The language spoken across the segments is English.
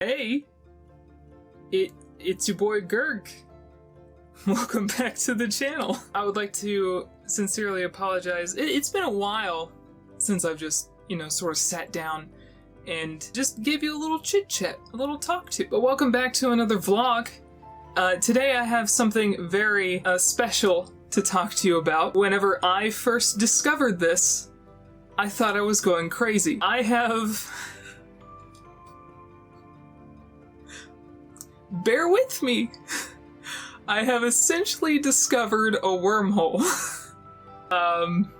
Hey, it's your boy Gurg. Welcome back to the channel. I would like to sincerely apologize. It's been a while since I've just, sort of sat down and just gave you a little chit chat, a little talk to. But welcome back to another vlog. Today I have something very special to talk to you about. Whenever I first discovered this, I thought I was going crazy. I have... Bear with me! I have essentially discovered a wormhole. I'm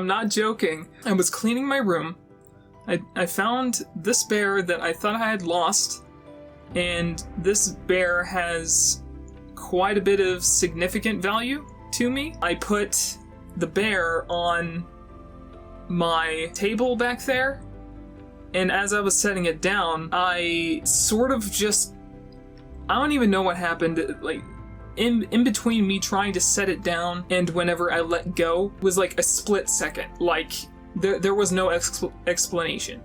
not joking. I was cleaning my room. I found this bear that I thought I had lost, and this bear has quite a bit of significant value to me. I put the bear on my table back there, and as I was setting it down, I sort of just... I don't even know what happened, like, in between me trying to set it down and whenever I let go was like a split second. Like, there was no explanation.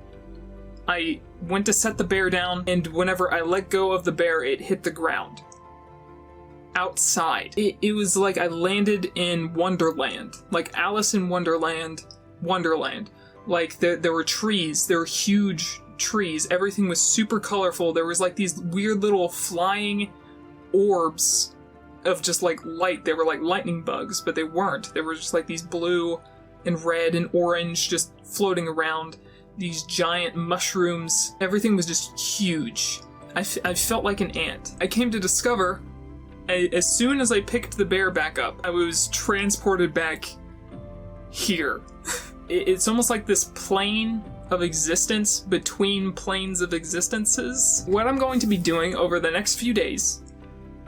I went to set the bear down, and whenever I let go of the bear, it hit the ground. Outside. It was like I landed in Wonderland. Like Alice in Wonderland. Like, there were trees, there were huge trees, everything was super colorful. There was like these weird little flying orbs of just like light. They were like lightning bugs, but they weren't. They were just like these blue and red and orange just floating around. These giant mushrooms. Everything was just huge. I felt like an ant. I came to discover, as soon as I picked the bear back up, I was transported back here. It's almost like this plane of existence between planes of existences. What I'm going to be doing over the next few days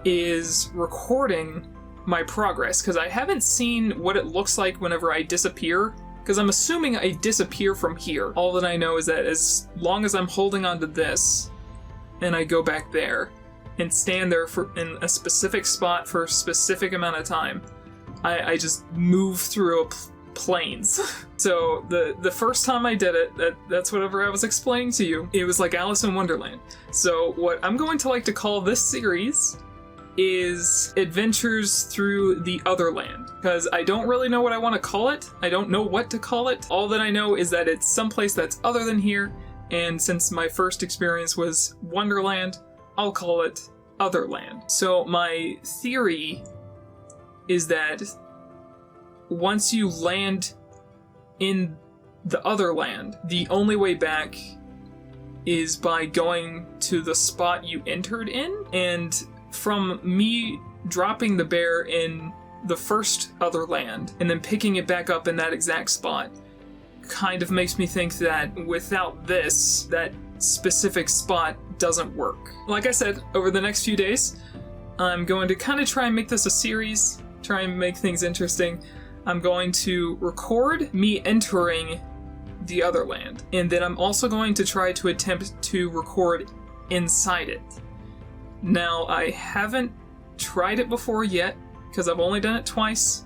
is recording my progress, because I haven't seen what it looks like whenever I disappear, because I'm assuming I disappear from here. All that I know is that as long as I'm holding onto this and I go back there and stand there in a specific spot for a specific amount of time, I just move through planes. So the first time I did it, that's whatever I was explaining to you, it was like Alice in Wonderland. So what I'm going to like to call this series is Adventures Through the Otherland, because I don't really know what I want to call it. I don't know what to call it. All that I know is that it's someplace that's other than here, and since my first experience was Wonderland, I'll call it Otherland. So my theory is that once you land in the Otherland, the only way back is by going to the spot you entered in. And from me dropping the bear in the first Otherland and then picking it back up in that exact spot kind of makes me think that without this, that specific spot doesn't work. Like I said, over the next few days, I'm going to kind of try and make this a series, try and make things interesting. I'm going to record me entering the Otherland, and then I'm also going to try to attempt to record inside it. Now, I haven't tried it before yet, because I've only done it twice.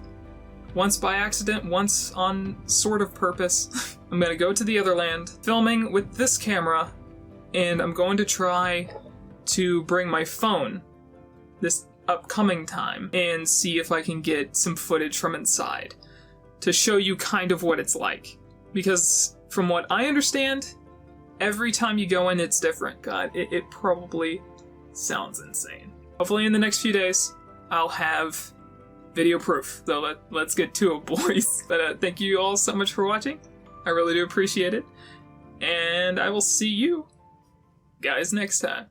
Once by accident, once on sort of purpose. I'm going to go to the Otherland, filming with this camera, and I'm going to try to bring my phone this upcoming time and see if I can get some footage from inside to show you kind of what it's like, because from what I understand, every time you go in it's different. God, it probably sounds insane. Hopefully in the next few days I'll have video proof, so let's get to it, boys. But thank you all so much for watching. I really do appreciate it, and I will see you guys next time.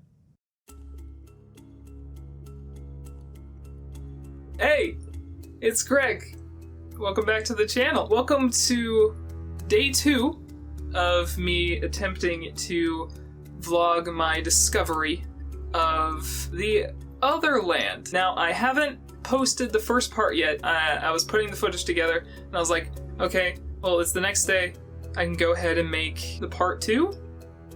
Hey, it's Greg. Welcome back to the channel. Welcome to day 2 of me attempting to vlog my discovery of the Otherland. Now, I haven't posted the first part yet. I was putting the footage together, and I was like, okay, well, it's the next day. I can go ahead and make the part 2.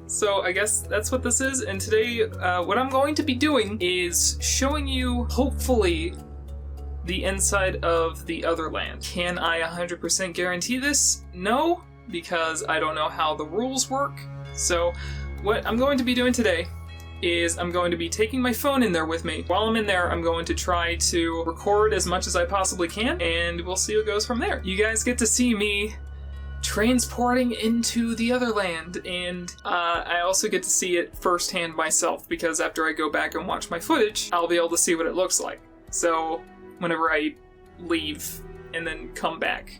So I guess that's what this is, and today what I'm going to be doing is showing you, hopefully, the inside of the Otherland. Can I 100% guarantee this? No, because I don't know how the rules work. So what I'm going to be doing today is I'm going to be taking my phone in there with me. While I'm in there, I'm going to try to record as much as I possibly can, and we'll see what goes from there. You guys get to see me transporting into the Otherland, and I also get to see it firsthand myself, because after I go back and watch my footage, I'll be able to see what it looks like. So whenever I leave and then come back.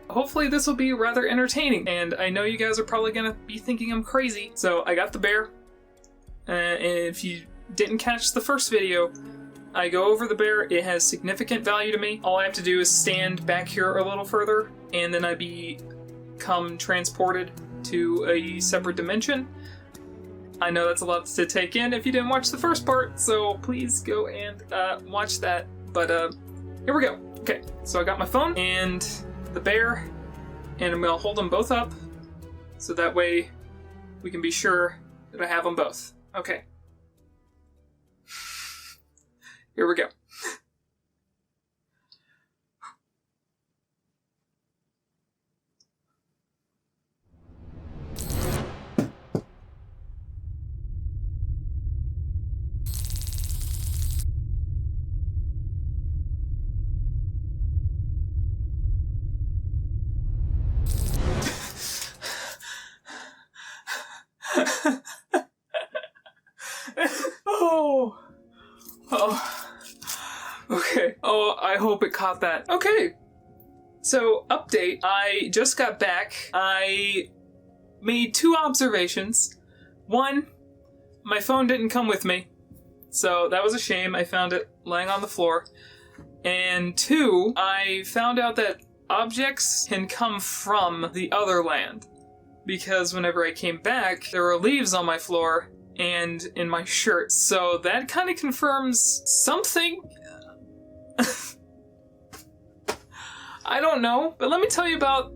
Hopefully this will be rather entertaining, and I know you guys are probably gonna be thinking I'm crazy. So I got the bear, and if you didn't catch the first video, I go over the bear. It has significant value to me. All I have to do is stand back here a little further, and then I become transported to a separate dimension. I know that's a lot to take in if you didn't watch the first part, so please go and watch that. But here we go. Okay, so I got my phone and the bear, and I'm gonna hold them both up so that way we can be sure that I have them both. Okay. Here we go. Okay. Oh, I hope it caught that. Okay. So, update. I just got back. I made 2 observations. 1, my phone didn't come with me. So, that was a shame. I found it laying on the floor. And 2, I found out that objects can come from the Otherland. Because whenever I came back, there were leaves on my floor and in my shirt. So that kind of confirms something. I don't know, but let me tell you about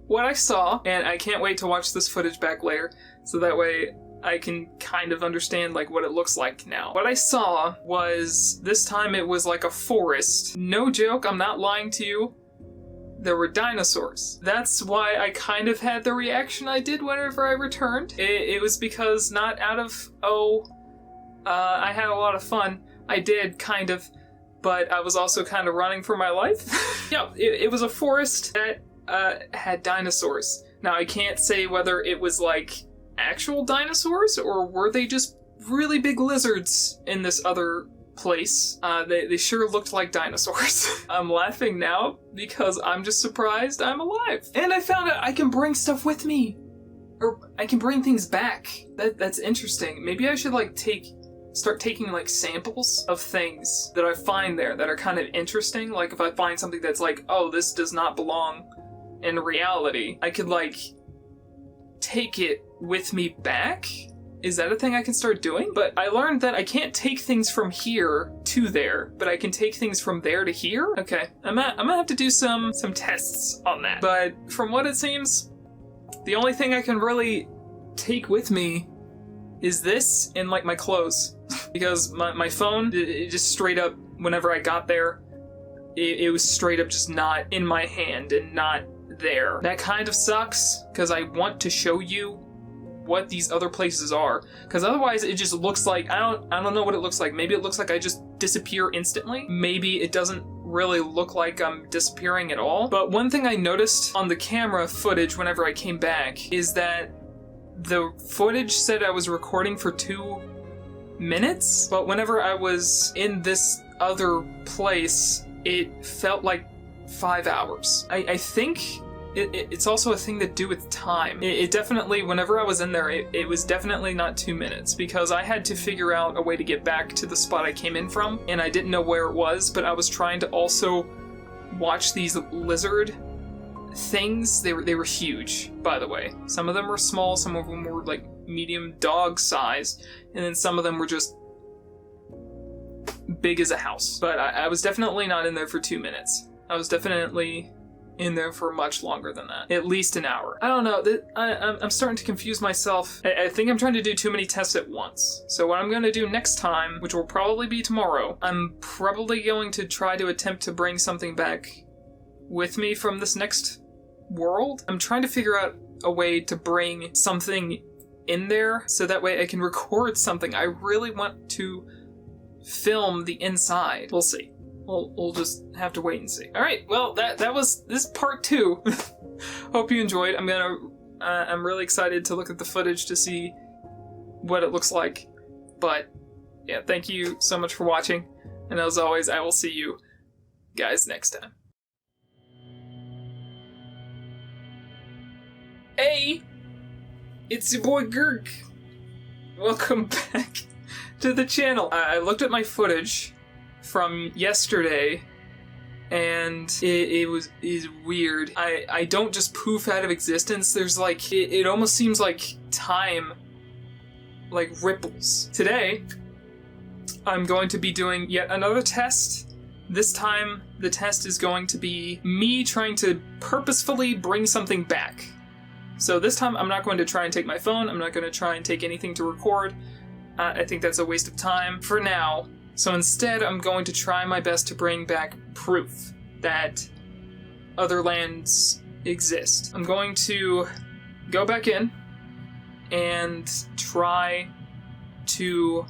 what I saw, and I can't wait to watch this footage back later, so that way I can kind of understand like what it looks like now. What I saw was, this time it was like a forest. No joke, I'm not lying to you. There were dinosaurs. That's why I kind of had the reaction I did whenever I returned. It was because not out of, I had a lot of fun. I did, kind of, but I was also kind of running for my life. Yeah, it was a forest that had dinosaurs. Now, I can't say whether it was like actual dinosaurs or were they just really big lizards in this other place. They sure looked like dinosaurs. I'm laughing now because I'm just surprised I'm alive. And I found out I can bring stuff with me. Or I can bring things back. That's interesting. Maybe I should like start taking like samples of things that I find there that are kind of interesting. Like if I find something that's like, oh, this does not belong in reality, I could like take it with me back. Is that a thing I can start doing? But I learned that I can't take things from here to there, but I can take things from there to here? Okay, I'm gonna have to do some tests on that. But from what it seems, the only thing I can really take with me is this and like my clothes. Because my phone, it just straight up, whenever I got there, it was straight up just not in my hand and not there. That kind of sucks, because I want to show you what these other places are, because otherwise it just looks like I don't know what it looks like. Maybe it looks like I just disappear instantly. Maybe it doesn't really look like I'm disappearing at all. But one thing I noticed on the camera footage whenever I came back is that the footage said I was recording for 2 minutes, but whenever I was in this other place, it felt like 5 hours. I think it's also a thing to do with time. It definitely, whenever I was in there, it was definitely not 2 minutes, because I had to figure out a way to get back to the spot I came in from, and I didn't know where it was, but I was trying to also watch these lizard things. They were huge, by the way. Some of them were small, some of them were like medium dog size, and then some of them were just big as a house. But I was definitely not in there for 2 minutes. I was definitely in there for much longer than that. At least an hour. I don't know. I'm starting to confuse myself. I think I'm trying to do too many tests at once. So what I'm going to do next time, which will probably be tomorrow, I'm probably going to try to attempt to bring something back with me from this next world. I'm trying to figure out a way to bring something in there so that way I can record something. I really want to film the inside. We'll see. We'll just have to wait and see. All right. Well, that was this part 2. Hope you enjoyed. I'm really excited to look at the footage to see what it looks like. But yeah, thank you so much for watching. And as always, I will see you guys next time. Hey, it's your boy Gurk. Welcome back to the channel. I looked at my footage from yesterday, and is weird. I don't just poof out of existence. There's like, it almost seems like time, like ripples. Today, I'm going to be doing yet another test. This time, the test is going to be me trying to purposefully bring something back. So this time, I'm not going to try and take my phone. I'm not going to try and take anything to record. I think that's a waste of time for now. So instead, I'm going to try my best to bring back proof that other lands exist. I'm going to go back in and try to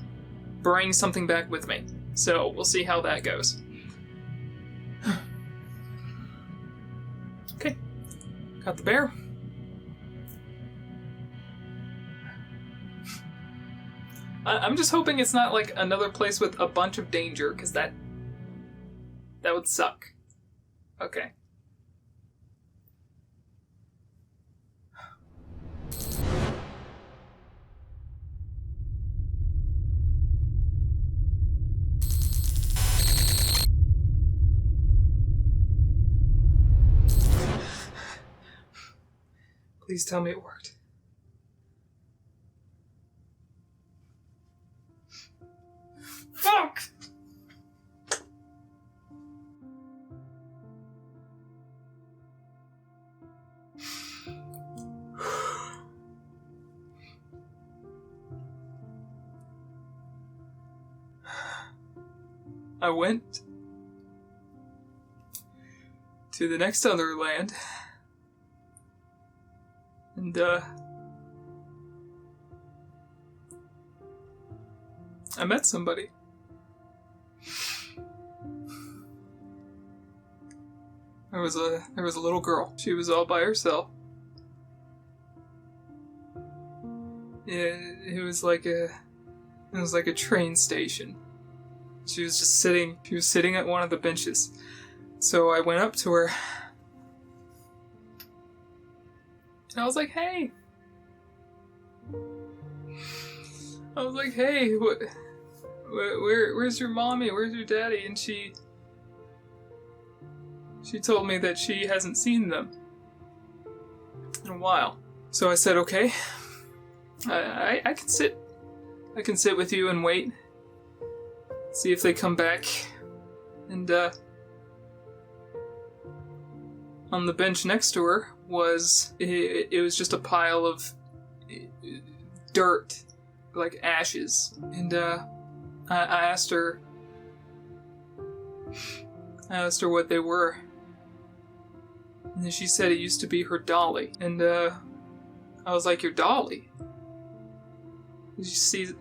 bring something back with me. So we'll see how that goes. Okay, got the bear. I'm just hoping it's not like another place with a bunch of danger, because that would suck. Okay. Please tell me it worked. Fuck! I went to the next Otherland, and I met somebody. There was a little girl. She was all by herself. Yeah, it was like a train station. She was just sitting. She was sitting at one of the benches. So I went up to her, and I was like, "Hey." I was like, "Hey, where's your mommy? Where's your daddy?" And she told me that she hasn't seen them in a while. So I said, "Okay, I can sit. I can sit with you and wait. See if they come back." And on the bench next to her was it was just a pile of dirt, like ashes. And I asked her what they were. And then she said it used to be her dolly. And I was like, "Your dolly? Did you see?"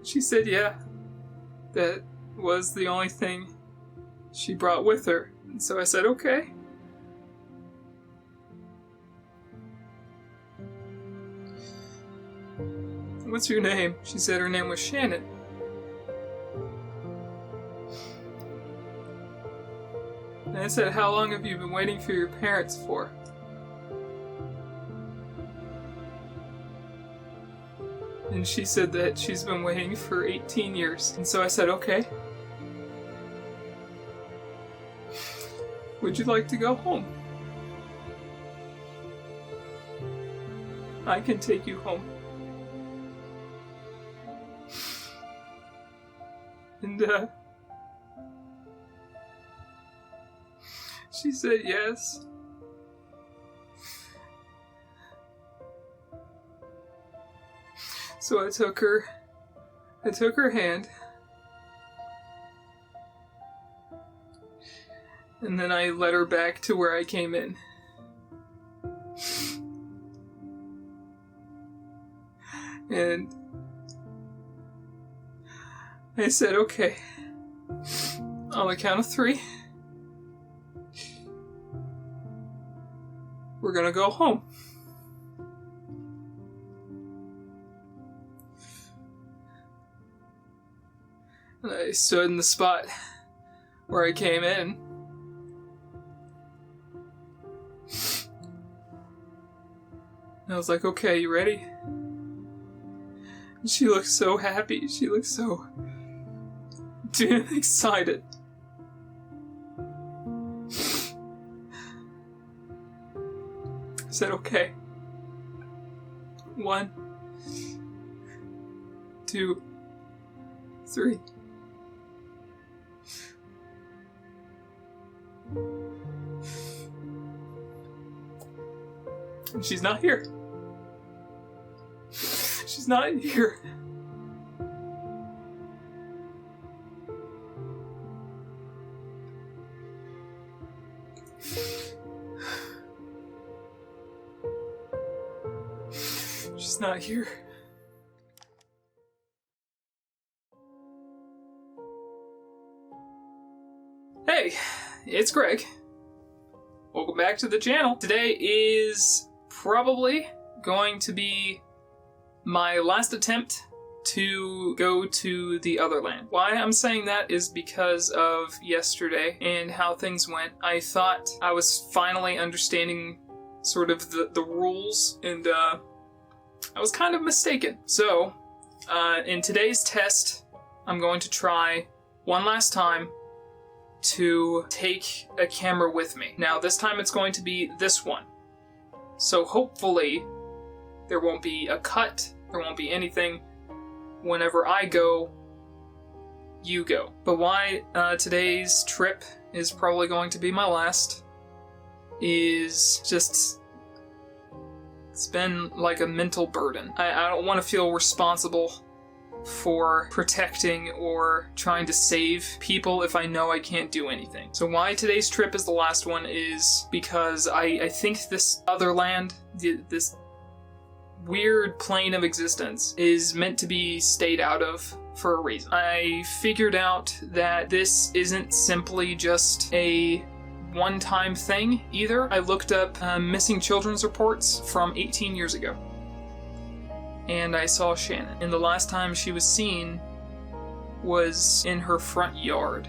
She said, "Yeah, that was the only thing she brought with her." And so I said, "Okay." "What's your name?" She said her name was Shannon. And I said, "How long have you been waiting for your parents for?" And she said that she's been waiting for 18 years. And so I said, "Okay. Would you like to go home? I can take you home." And she said yes. So I took her hand, And then I led her back to where I came in. And I said, okay, on the count of 3, we're gonna go home. And I stood in the spot where I came in. And I was like, okay, you ready? And she looked so happy. She looked so excited. I said, okay. 1, 2, 3. And she's not here. She's not here. She's not here. Hey, it's Greg. Welcome back to the channel. Today is probably going to be my last attempt to go to the Otherland. Why I'm saying that is because of yesterday and how things went. I thought I was finally understanding sort of the rules, and I was kind of mistaken. So, in today's test, I'm going to try one last time to take a camera with me. Now, this time it's going to be this one. So hopefully there won't be a cut, there won't be anything. Whenever I go, you go. But why today's trip is probably going to be my last is just, it's been like a mental burden. I don't want to feel responsible for protecting or trying to save people if I know I can't do anything. So why today's trip is the last one is because I think this Otherland, this weird plane of existence, is meant to be stayed out of for a reason. I figured out that this isn't simply just a one-time thing either. I looked up missing children's reports from 18 years ago. And I saw Shannon. And the last time she was seen was in her front yard,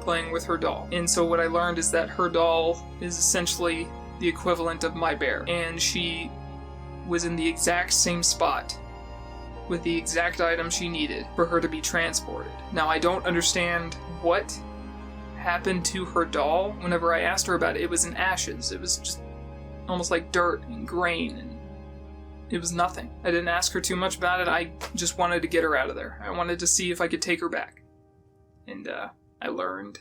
playing with her doll. And so what I learned is that her doll is essentially the equivalent of my bear. And she was in the exact same spot with the exact item she needed for her to be transported. Now, I don't understand what happened to her doll. Whenever I asked her about it, it was in ashes. It was just almost like dirt and grain, and it was nothing. I didn't ask her too much about it. I just wanted to get her out of there. I wanted to see if I could take her back. And I learned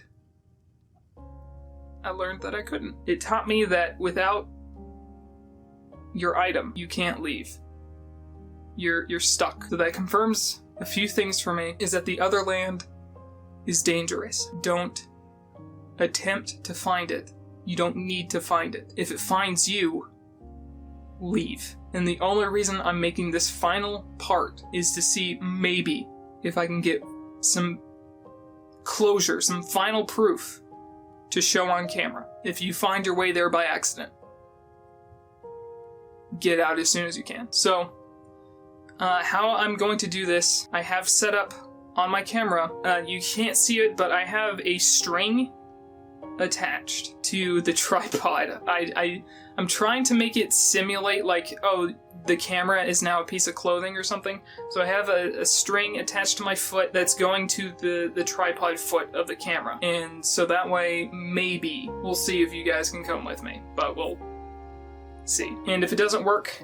that I couldn't. It taught me that without your item, you can't leave. You're stuck. So that confirms a few things for me, is that the Otherland is dangerous. Don't attempt to find it. You don't need to find it. If it finds you, leave. And the only reason I'm making this final part is to see maybe if I can get some closure, some final proof to show on camera. If you find your way there by accident, get out as soon as you can. So, how I'm going to do this, I have set up on my camera, you can't see it, but I have a string attached to the tripod. I'm trying to make it simulate like, oh, the camera is now a piece of clothing or something. So I have a string attached to my foot that's going to the tripod foot of the camera. And so that way, maybe, we'll see if you guys can come with me. But we'll see. And if it doesn't work,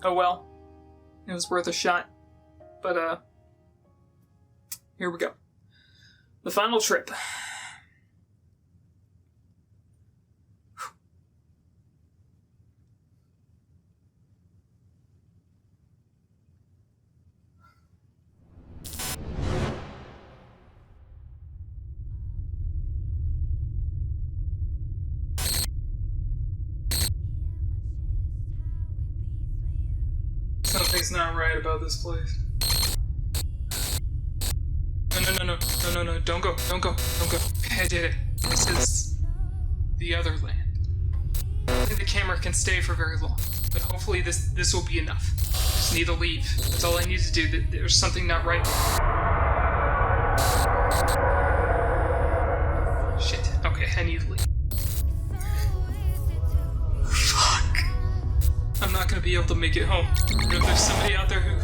oh well. It was worth a shot. But, here we go. The final trip. Something's not right about this place. No, don't go. Okay, I did it. This is the Otherland. I don't think the camera can stay for very long, but hopefully this will be enough. Just need to leave. That's all I need to do. There's something not right. Shit. Okay, I need to leave. Fuck. I'm not gonna be able to make it home. But if there's somebody out there who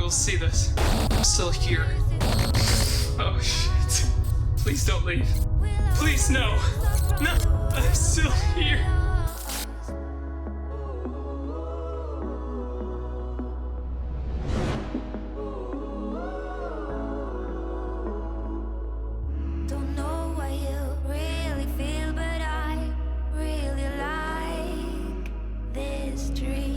will see this, I'm still here. Oh shit. Please don't leave. Please no. No, I'm still here. Don't know what you really feel, but I really like this dream.